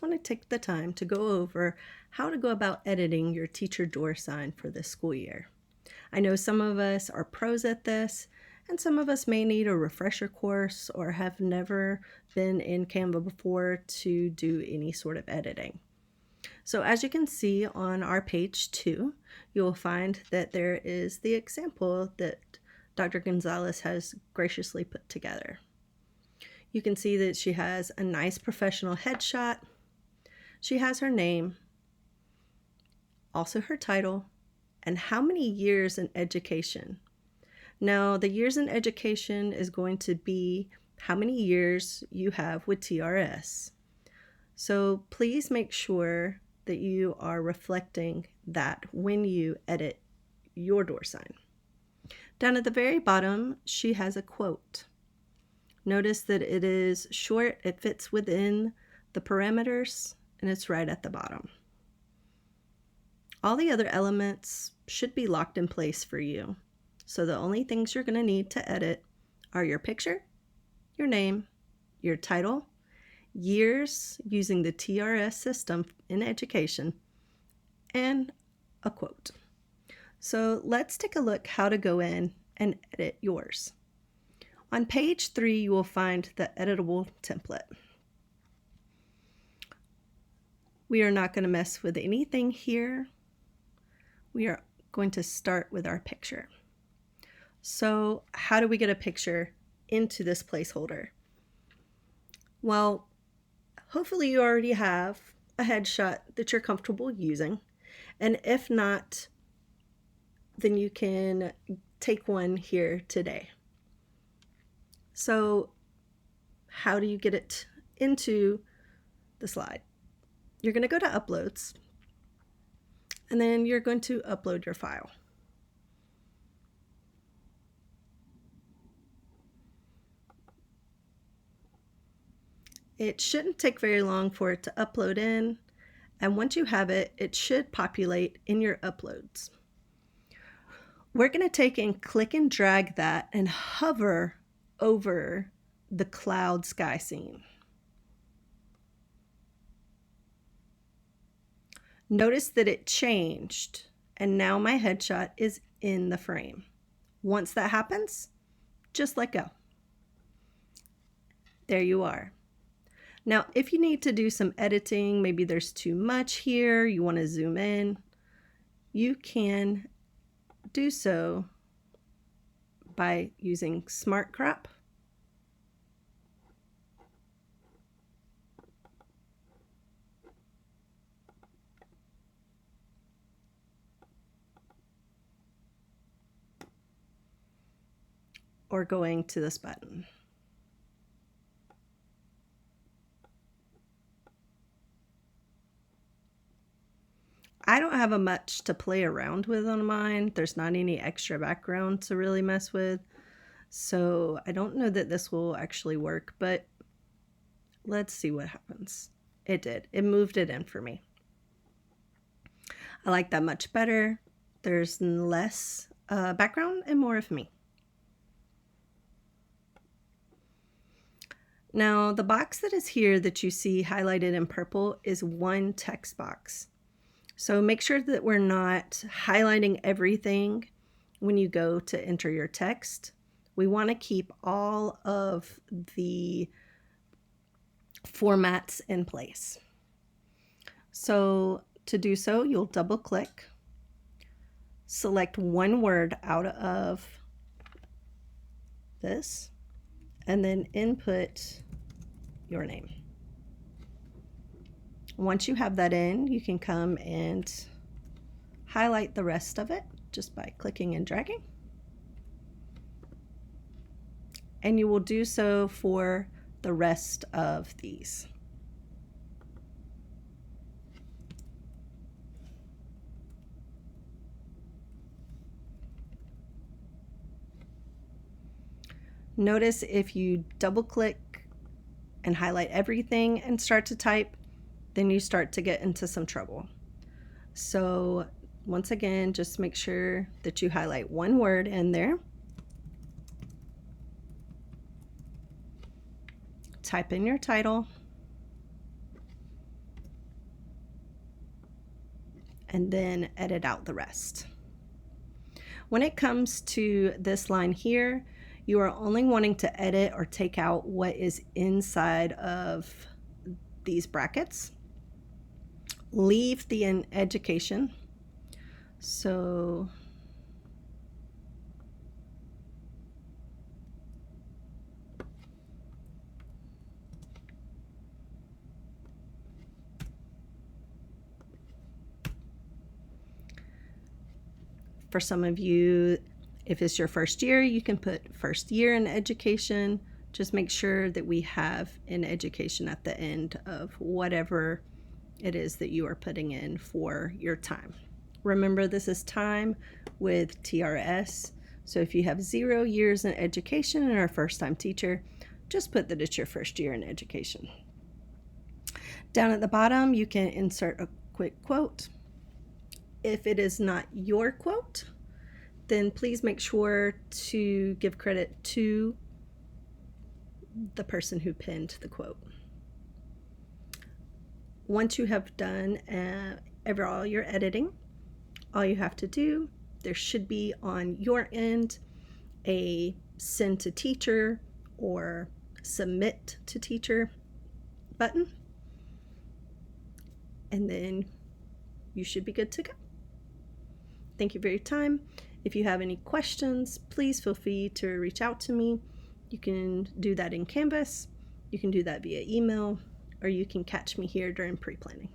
want to take the time to go over how to go about editing your teacher door sign for this school year. I know some of us are pros at this, and some of us may need a refresher course or have never been in Canva before to do any sort of editing. So as you can see on our page 2, you will find that there is the example that Dr. Gonzalez has graciously put together. You can see that she has a nice professional headshot. She has her name, also her title, and how many years in education. Now, the years in education is going to be how many years you have with TRS. So please make sure that you are reflecting that when you edit your door sign. Down at the very bottom, she has a quote. Notice that it is short, it fits within the parameters, and it's right at the bottom. All the other elements should be locked in place for you. So the only things you're going to need to edit are your picture, your name, your title, years using the TRS system in education, and a quote. So let's take a look how to go in and edit yours. On page 3, you will find the editable template. We are not going to mess with anything here. We are going to start with our picture. So how do we get a picture into this placeholder? Well, hopefully you already have a headshot that you're comfortable using. And if not, then you can take one here today. So how do you get it into the slide? You're going to go to Uploads, and then you're going to upload your file. It shouldn't take very long for it to upload in, and once you have it, it should populate in your uploads. We're going to take and click and drag that and hover over the cloud sky scene. Notice that it changed, and now my headshot is in the frame. Once that happens, just let go. There you are. Now, if you need to do some editing, maybe there's too much here, you want to zoom in, you can do so by using Smart Crop. Or going to this button. I don't have a much to play around with on mine. There's not any extra background to really mess with. So I don't know that this will actually work, but let's see what happens. It did. It moved it in for me. I like that much better. There's less background and more of me. Now, the box that is here that you see highlighted in purple is one text box. So make sure that we're not highlighting everything when you go to enter your text. We want to keep all of the formats in place. So to do so, you'll double click, select one word out of this, and then input your name. Once you have that in, you can come and highlight the rest of it just by clicking and dragging. And you will do so for the rest of these. Notice if you double click and highlight everything and start to type, then you start to get into some trouble. So once again, just make sure that you highlight one word in there. Type in your title. and then edit out the rest. When it comes to this line here, you are only wanting to edit or take out what is inside of these brackets. Leave the in education. So for some of you, if it's your first year, you can put first year in education. Just make sure that we have in education at the end of whatever it is that you are putting in for your time. Remember, this is time with TRS. So if you have 0 years in education and are a first-time teacher, just put that it's your first year in education. Down at the bottom, you can insert a quick quote. If it is not your quote, then please make sure to give credit to the person who penned the quote. Once you have done all your editing, all you have to do, there should be on your end a send to teacher or submit to teacher button, and then you should be good to go. Thank you for your time. If you have any questions, please feel free to reach out to me. You can do that in Canvas, you can do that via email, or you can catch me here during pre-planning.